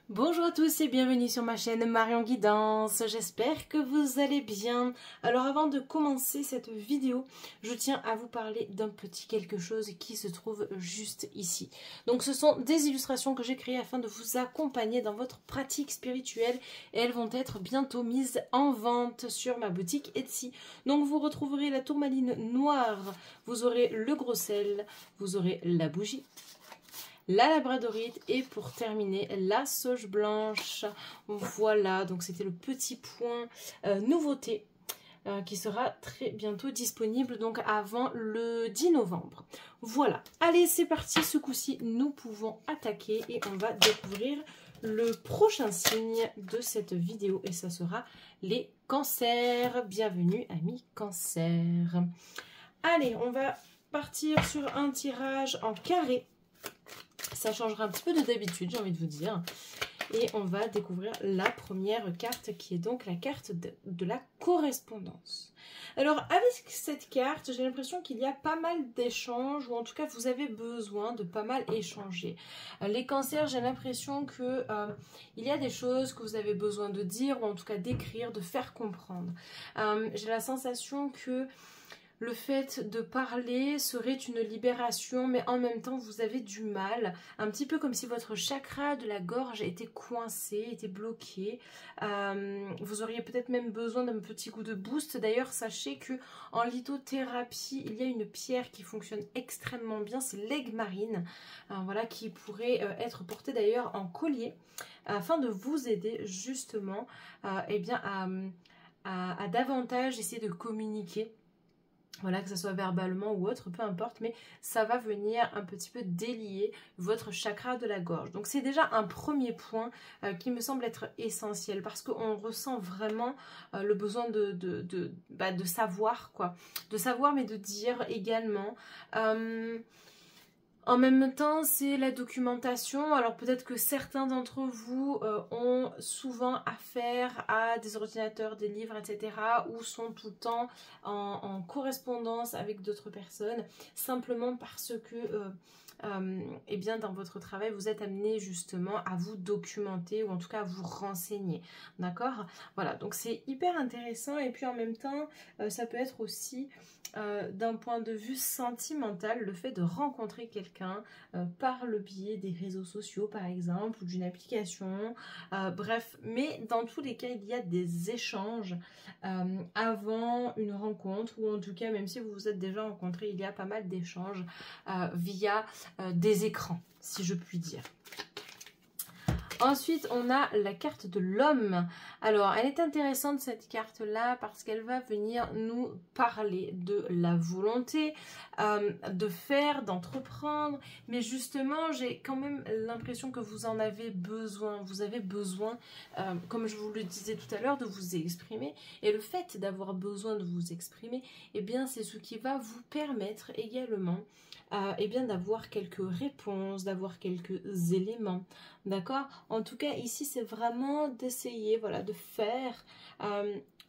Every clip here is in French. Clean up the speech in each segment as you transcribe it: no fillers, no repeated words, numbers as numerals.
Bonjour à tous et bienvenue sur ma chaîne Marion Guidance, j'espère que vous allez bien. Alors avant de commencer cette vidéo, je tiens à vous parler d'un petit quelque chose qui se trouve juste ici. Donc ce sont des illustrations que j'ai créées afin de vous accompagner dans votre pratique spirituelle et elles vont être bientôt mises en vente sur ma boutique Etsy. Donc vous retrouverez la tourmaline noire, vous aurez le gros sel, vous aurez la bougie, la labradorite et pour terminer la sauge blanche. Voilà, donc c'était le petit point nouveauté qui sera très bientôt disponible, donc avant le 10 novembre. Voilà, allez c'est parti, ce coup-ci nous pouvons attaquer et on va découvrir le prochain signe de cette vidéo et ça sera les cancers. Bienvenue amis cancers. Allez, on va partir sur un tirage en carré. Ça changera un petit peu de d'habitude, j'ai envie de vous dire. Et on va découvrir la première carte qui est donc la carte de la correspondance. Alors avec cette carte, j'ai l'impression qu'il y a pas mal d'échanges, ou en tout cas vous avez besoin de pas mal échanger. Les cancers, j'ai l'impression que il y a des choses que vous avez besoin de dire, ou en tout cas d'écrire, de faire comprendre. J'ai la sensation que le fait de parler serait une libération, mais en même temps, vous avez du mal. Un petit peu comme si votre chakra de la gorge était coincé, était bloqué. Vous auriez peut-être même besoin d'un petit coup de boost. D'ailleurs, sachez que en lithothérapie, il y a une pierre qui fonctionne extrêmement bien. C'est l'aigle marine, voilà, qui pourrait être portée d'ailleurs en collier, afin de vous aider justement eh bien, à davantage essayer de communiquer. Voilà, que ce soit verbalement ou autre, peu importe, mais ça va venir un petit peu délier votre chakra de la gorge. Donc c'est déjà un premier point qui me semble être essentiel parce qu'on ressent vraiment le besoin de savoir, quoi. De savoir, mais de dire également. En même temps, c'est la documentation. Alors peut-être que certains d'entre vous ont souvent affaire à des ordinateurs, des livres, etc. ou sont tout le temps en correspondance avec d'autres personnes, simplement parce que eh bien, dans votre travail, vous êtes amené justement à vous documenter ou en tout cas à vous renseigner. D'accord? Voilà, donc c'est hyper intéressant et puis en même temps, ça peut être aussi d'un point de vue sentimental, le fait de rencontrer quelqu'un par le biais des réseaux sociaux par exemple ou d'une application, bref, mais dans tous les cas il y a des échanges avant une rencontre ou en tout cas même si vous vous êtes déjà rencontrés, il y a pas mal d'échanges via des écrans, si je puis dire. Ensuite, on a la carte de l'homme. Alors, elle est intéressante cette carte-là parce qu'elle va venir nous parler de la volonté, de faire, d'entreprendre. Mais justement, j'ai quand même l'impression que vous en avez besoin. Vous avez besoin, comme je vous le disais tout à l'heure, de vous exprimer. Et le fait d'avoir besoin de vous exprimer, eh bien, c'est ce qui va vous permettre également eh bien d'avoir quelques réponses, d'avoir quelques éléments, d'accord? En tout cas, ici, c'est vraiment d'essayer, voilà, de faire,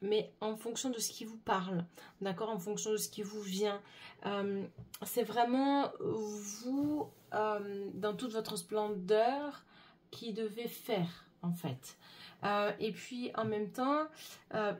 mais en fonction de ce qui vous parle, d'accord? En fonction de ce qui vous vient. C'est vraiment vous, dans toute votre splendeur, qui devez faire, en fait. Et puis, en même temps,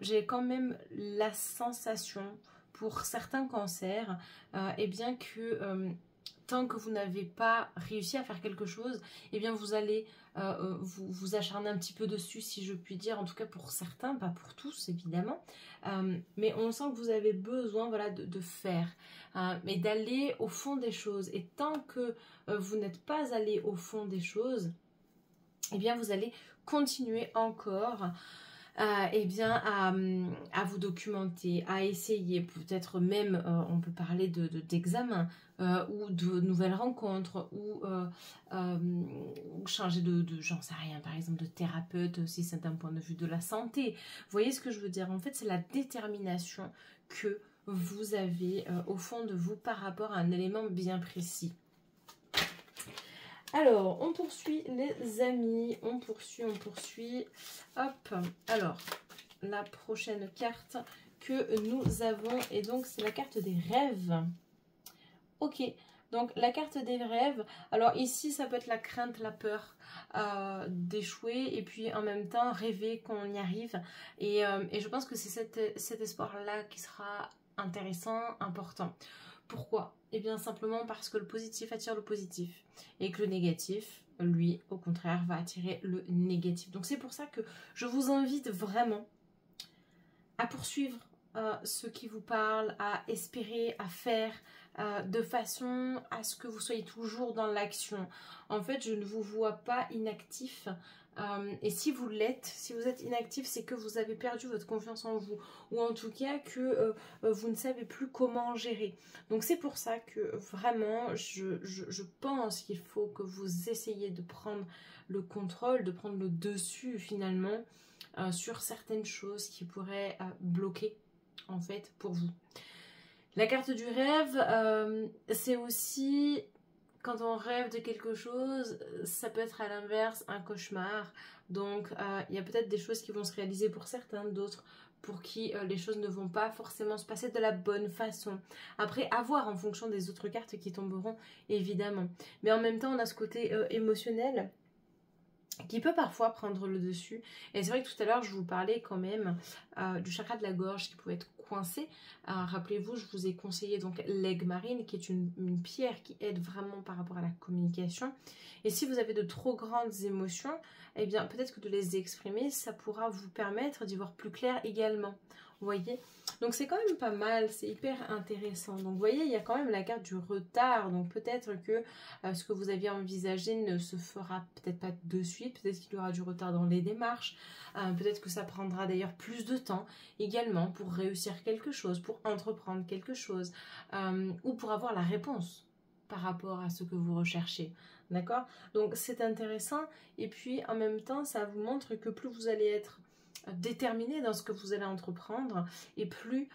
j'ai quand même la sensation pour certains cancers, eh bien que tant que vous n'avez pas réussi à faire quelque chose, eh bien vous allez vous acharner un petit peu dessus, si je puis dire, en tout cas pour certains, pas pour tous évidemment, mais on sent que vous avez besoin, voilà, de faire, mais d'aller au fond des choses. Et tant que vous n'êtes pas allé au fond des choses, eh bien vous allez continuer encore eh bien, à vous documenter, à essayer, peut-être même, on peut parler d'examen ou de nouvelles rencontres ou changer j'en sais rien, par exemple de thérapeute si c'est d'un point de vue de la santé. Vous voyez ce que je veux dire? En fait, c'est la détermination que vous avez au fond de vous par rapport à un élément bien précis. Alors, on poursuit les amis, on poursuit. Hop, alors, la prochaine carte que nous avons, et donc c'est la carte des rêves. Ok, Donc la carte des rêves, alors ici ça peut être la crainte, la peur d'échouer et puis en même temps rêver qu'on y arrive. Et je pense que c'est cet espoir-là qui sera intéressant, important. Pourquoi? Eh bien simplement parce que le positif attire le positif et que le négatif, lui, au contraire, va attirer le négatif. Donc c'est pour ça que je vous invite vraiment à poursuivre ce qui vous parle, à espérer, à faire de façon à ce que vous soyez toujours dans l'action. En fait, je ne vous vois pas inactif. Et si vous l'êtes, si vous êtes inactif, c'est que vous avez perdu votre confiance en vous. Ou en tout cas que vous ne savez plus comment gérer. Donc c'est pour ça que vraiment, je pense qu'il faut que vous essayiez de prendre le contrôle, de prendre le dessus finalement sur certaines choses qui pourraient bloquer en fait pour vous. La carte du rêve, c'est aussi quand on rêve de quelque chose, ça peut être à l'inverse un cauchemar. Donc il y a peut-être des choses qui vont se réaliser pour certains, d'autres pour qui les choses ne vont pas forcément se passer de la bonne façon. Après, à voir en fonction des autres cartes qui tomberont, évidemment. Mais en même temps, on a ce côté émotionnel qui peut parfois prendre le dessus. Et c'est vrai que tout à l'heure, je vous parlais quand même du chakra de la gorge qui pouvait être coincé. Rappelez-vous, je vous ai conseillé donc l'aigle marine, qui est une pierre qui aide vraiment par rapport à la communication. Et si vous avez de trop grandes émotions, eh bien peut-être que de les exprimer, ça pourra vous permettre d'y voir plus clair également. Vous voyez? Donc c'est quand même pas mal, c'est hyper intéressant. Donc vous voyez, il y a quand même la carte du retard. Donc peut-être que ce que vous aviez envisagé ne se fera peut-être pas de suite. Peut-être qu'il y aura du retard dans les démarches. Peut-être que ça prendra d'ailleurs plus de temps également pour réussir quelque chose, pour entreprendre quelque chose. Ou pour avoir la réponse par rapport à ce que vous recherchez. D'accord? Donc c'est intéressant. Et puis en même temps, ça vous montre que plus vous allez être déterminé dans ce que vous allez entreprendre et plus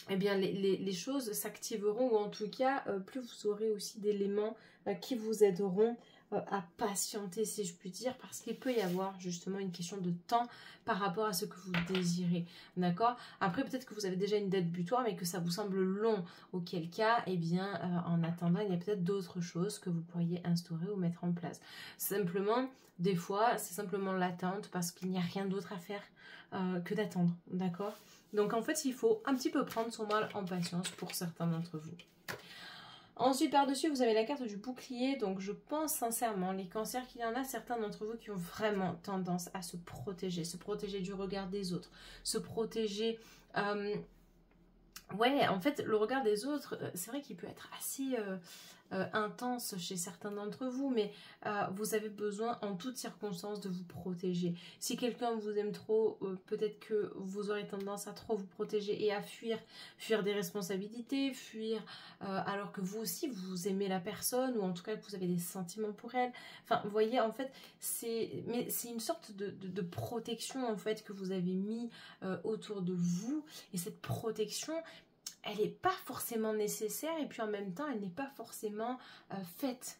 eh bien, les choses s'activeront ou en tout cas plus vous aurez aussi d'éléments qui vous aideront à patienter, si je puis dire, parce qu'il peut y avoir justement une question de temps par rapport à ce que vous désirez, d'accord? Après, peut-être que vous avez déjà une date butoir, mais que ça vous semble long, auquel cas, eh bien, en attendant, il y a peut-être d'autres choses que vous pourriez instaurer ou mettre en place. Simplement, des fois, c'est simplement l'attente parce qu'il n'y a rien d'autre à faire que d'attendre, d'accord? Donc, en fait, il faut un petit peu prendre son mal en patience pour certains d'entre vous. Ensuite, par-dessus, vous avez la carte du bouclier. Donc, je pense sincèrement, les cancers, qu'il y en a certains d'entre vous qui ont vraiment tendance à se protéger du regard des autres, se protéger... ouais, en fait, le regard des autres, c'est vrai qu'il peut être assez intense chez certains d'entre vous, mais vous avez besoin en toutes circonstances de vous protéger. Si quelqu'un vous aime trop, peut-être que vous aurez tendance à trop vous protéger et à fuir des responsabilités, fuir alors que vous aussi vous aimez la personne ou en tout cas que vous avez des sentiments pour elle. Enfin, vous voyez, en fait, c'est une sorte de protection en fait que vous avez mis autour de vous et cette protection, elle n'est pas forcément nécessaire et puis en même temps, elle n'est pas forcément faite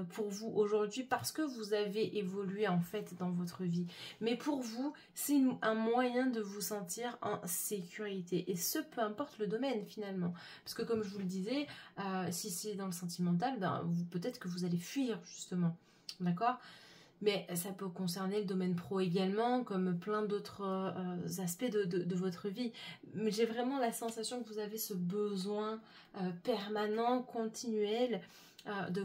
pour vous aujourd'hui parce que vous avez évolué en fait dans votre vie. Mais pour vous, c'est un moyen de vous sentir en sécurité et ce, peu importe le domaine finalement. Parce que comme je vous le disais, si c'est dans le sentimental, ben, peut-être que vous allez fuir justement, d'accord ? Mais ça peut concerner le domaine pro également, comme plein d'autres aspects de votre vie. Mais j'ai vraiment la sensation que vous avez ce besoin permanent, continuel, de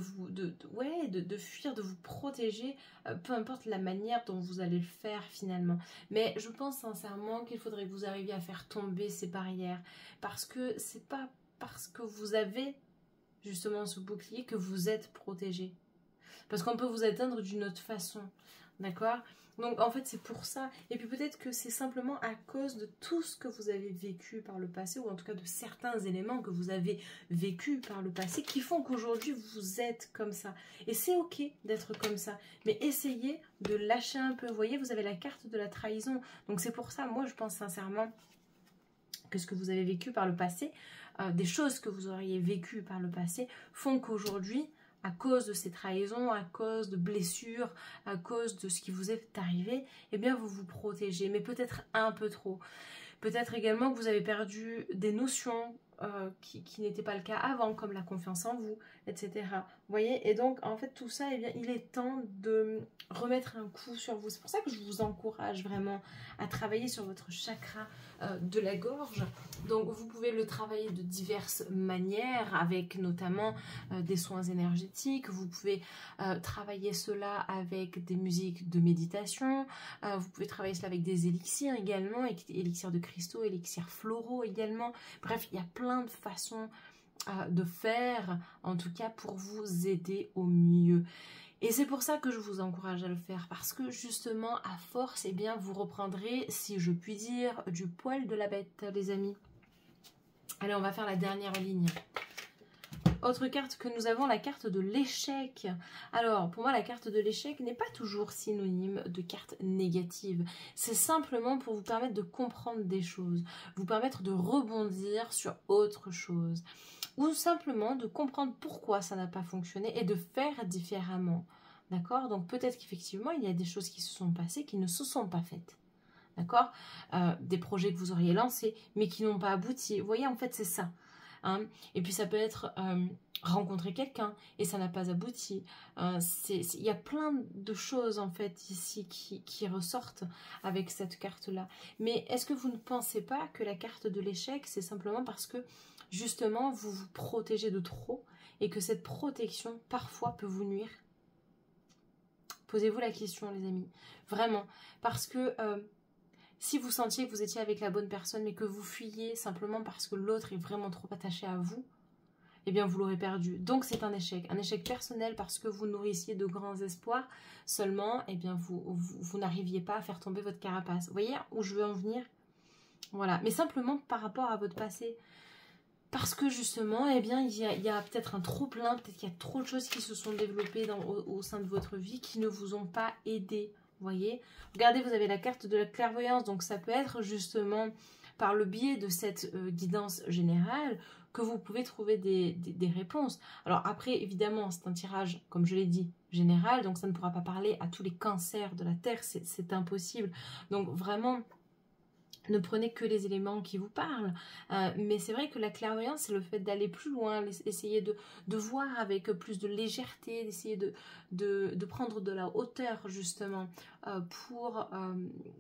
fuir, de vous protéger, peu importe la manière dont vous allez le faire finalement. Mais je pense sincèrement qu'il faudrait que vous arriviez à faire tomber ces barrières. Parce que c'est pas parce que vous avez justement ce bouclier que vous êtes protégé. Parce qu'on peut vous atteindre d'une autre façon, d'accord? Donc en fait c'est pour ça. Et puis peut-être que c'est simplement à cause de tout ce que vous avez vécu par le passé, ou en tout cas de certains éléments que vous avez vécu par le passé, qui font qu'aujourd'hui vous êtes comme ça. Et c'est ok d'être comme ça, mais essayez de lâcher un peu. Vous voyez, vous avez la carte de la trahison. Donc c'est pour ça, moi je pense sincèrement que ce que vous avez vécu par le passé, des choses que vous auriez vécues par le passé, font qu'aujourd'hui, à cause de ces trahisons, à cause de blessures, à cause de ce qui vous est arrivé, eh bien vous vous protégez, mais peut-être un peu trop. Peut-être également que vous avez perdu des notions qui n'était pas le cas avant, comme la confiance en vous, etc. Vous voyez, et donc en fait tout ça, eh bien, il est temps de remettre un coup sur vous. C'est pour ça que je vous encourage vraiment à travailler sur votre chakra de la gorge. Donc vous pouvez le travailler de diverses manières, avec notamment des soins énergétiques. Vous pouvez travailler cela avec des musiques de méditation. Vous pouvez travailler cela avec des élixirs également, élixirs de cristaux, élixirs floraux également. Bref, il y a plein de façons de faire, en tout cas pour vous aider au mieux. Et c'est pour ça que je vous encourage à le faire, parce que justement, à force, eh bien, vous reprendrez, si je puis dire, du poil de la bête, les amis. Allez, on va faire la dernière ligne. Autre carte que nous avons, la carte de l'échec. Alors, pour moi, la carte de l'échec n'est pas toujours synonyme de carte négative. C'est simplement pour vous permettre de comprendre des choses, vous permettre de rebondir sur autre chose, ou simplement de comprendre pourquoi ça n'a pas fonctionné et de faire différemment. D'accord? Donc, peut-être qu'effectivement, il y a des choses qui se sont passées qui ne se sont pas faites. D'accord? Des projets que vous auriez lancés, mais qui n'ont pas abouti. Vous voyez, en fait, c'est ça. Hein. Et puis ça peut être rencontrer quelqu'un et ça n'a pas abouti. Il y a plein de choses en fait ici qui ressortent avec cette carte-là. Mais est-ce que vous ne pensez pas que la carte de l'échec, c'est simplement parce que justement vous vous protégez de trop et que cette protection parfois peut vous nuire? Posez-vous la question, les amis. Vraiment. Parce que si vous sentiez que vous étiez avec la bonne personne, mais que vous fuyiez simplement parce que l'autre est vraiment trop attaché à vous, eh bien vous l'aurez perdu. Donc c'est un échec personnel parce que vous nourrissiez de grands espoirs, seulement eh bien vous n'arriviez pas à faire tomber votre carapace. Vous voyez où je veux en venir? Voilà, mais simplement par rapport à votre passé. Parce que justement, eh bien, il y a peut-être un trop-plein, peut-être qu'il y a trop de choses qui se sont développées au sein de votre vie qui ne vous ont pas aidé. Vous voyez, regardez, vous avez la carte de la clairvoyance, donc ça peut être justement par le biais de cette guidance générale que vous pouvez trouver des réponses. Alors après, évidemment, c'est un tirage, comme je l'ai dit, général, donc ça ne pourra pas parler à tous les cancers de la Terre, c'est impossible. Donc vraiment, ne prenez que les éléments qui vous parlent. Mais c'est vrai que la clairvoyance, c'est le fait d'aller plus loin, essayer de voir avec plus de légèreté, d'essayer de prendre de la hauteur, justement, pour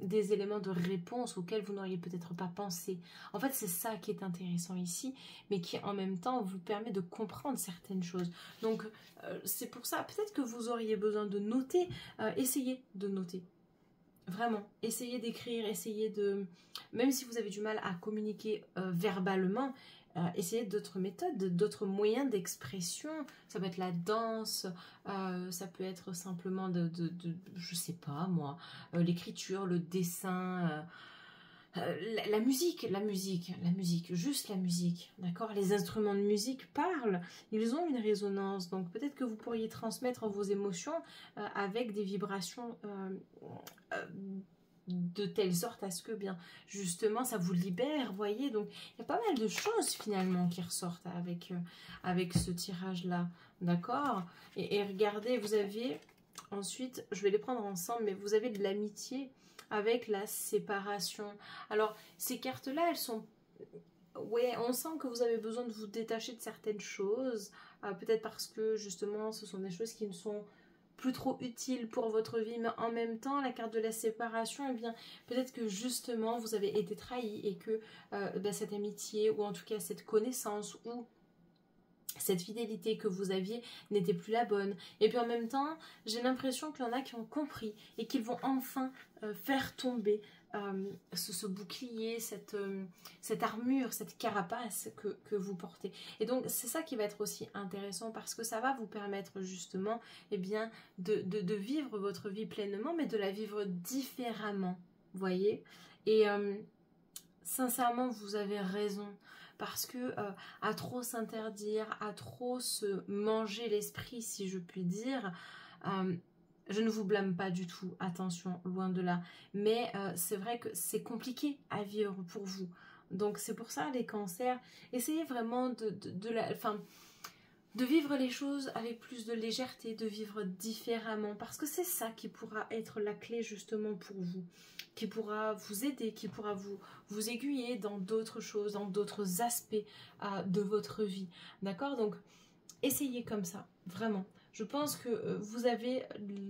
des éléments de réponse auxquels vous n'auriez peut-être pas pensé. En fait, c'est ça qui est intéressant ici, mais qui en même temps vous permet de comprendre certaines choses. Donc, c'est pour ça, peut-être que vous auriez besoin de noter, essayez de noter. Vraiment, essayez d'écrire, essayez de... Même si vous avez du mal à communiquer verbalement, essayez d'autres méthodes, d'autres moyens d'expression. Ça peut être la danse, ça peut être simplement je sais pas moi, l'écriture, le dessin... la musique, juste la musique, d'accord? Les instruments de musique parlent, ils ont une résonance, donc peut-être que vous pourriez transmettre vos émotions avec des vibrations de telle sorte à ce que, bien, justement, ça vous libère, voyez? Donc, il y a pas mal de choses, finalement, qui ressortent avec ce tirage-là, d'accord? Et regardez, vous avez, ensuite, je vais les prendre ensemble, mais vous avez de l'amitié avec la séparation. Alors, ces cartes-là, elles sont... Ouais, on sent que vous avez besoin de vous détacher de certaines choses, peut-être parce que, justement, ce sont des choses qui ne sont plus trop utiles pour votre vie, mais en même temps, la carte de la séparation, eh bien, peut-être que, justement, vous avez été trahi et que cette amitié, ou en tout cas cette connaissance, ou cette fidélité que vous aviez n'était plus la bonne. Et puis en même temps, j'ai l'impression qu'il y en a qui ont compris et qu'ils vont enfin faire tomber ce bouclier, cette armure, cette carapace que vous portez. Et donc c'est ça qui va être aussi intéressant parce que ça va vous permettre justement eh bien, de vivre votre vie pleinement, mais de la vivre différemment, voyez. Et sincèrement, vous avez raison. Parce que à trop s'interdire, à trop se manger l'esprit, si je puis dire, je ne vous blâme pas du tout, attention, loin de là. Mais c'est vrai que c'est compliqué à vivre pour vous. Donc c'est pour ça, les cancers, essayez vraiment de vivre les choses avec plus de légèreté, de vivre différemment, parce que c'est ça qui pourra être la clé justement pour vous, qui pourra vous aider, qui pourra vous aiguiller dans d'autres choses, dans d'autres aspects de votre vie, d'accord? Donc, essayez comme ça, vraiment. Je pense que vous avez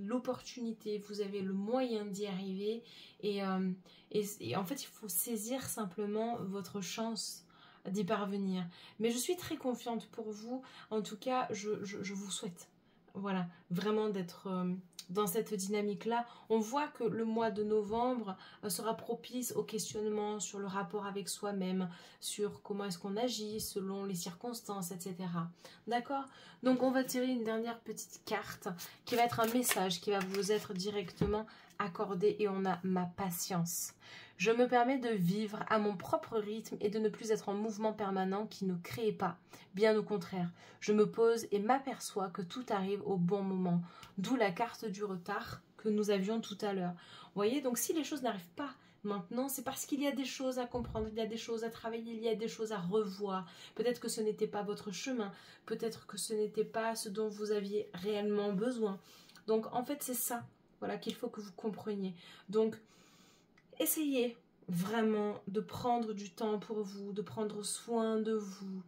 l'opportunité, vous avez le moyen d'y arriver et en fait, il faut saisir simplement votre chance d'y parvenir. Mais je suis très confiante pour vous. En tout cas, je vous souhaite, voilà, vraiment d'être dans cette dynamique-là. On voit que le mois de novembre sera propice au questionnement sur le rapport avec soi-même, sur comment est-ce qu'on agit selon les circonstances, etc. D'accord? Donc on va tirer une dernière petite carte qui va être un message qui va vous être directement accordé et on a ma patience. Je me permets de vivre à mon propre rythme et de ne plus être en mouvement permanent qui ne crée pas. Bien au contraire, je me pose et m'aperçois que tout arrive au bon moment. D'où la carte du retard que nous avions tout à l'heure. Vous voyez, donc si les choses n'arrivent pas maintenant, c'est parce qu'il y a des choses à comprendre, il y a des choses à travailler, il y a des choses à revoir. Peut-être que ce n'était pas votre chemin, peut-être que ce n'était pas ce dont vous aviez réellement besoin. Donc en fait, c'est ça, voilà, qu'il faut que vous compreniez. Donc, essayez vraiment de prendre du temps pour vous, de prendre soin de vous.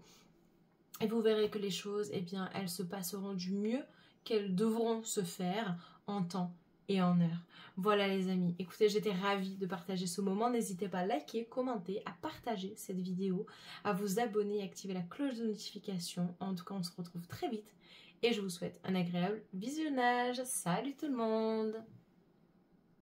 Et vous verrez que les choses, eh bien, elles se passeront du mieux qu'elles devront se faire en temps et en heure. Voilà les amis, écoutez, j'étais ravie de partager ce moment. N'hésitez pas à liker, commenter, à partager cette vidéo, à vous abonner et activer la cloche de notification. En tout cas, on se retrouve très vite et je vous souhaite un agréable visionnage. Salut tout le monde!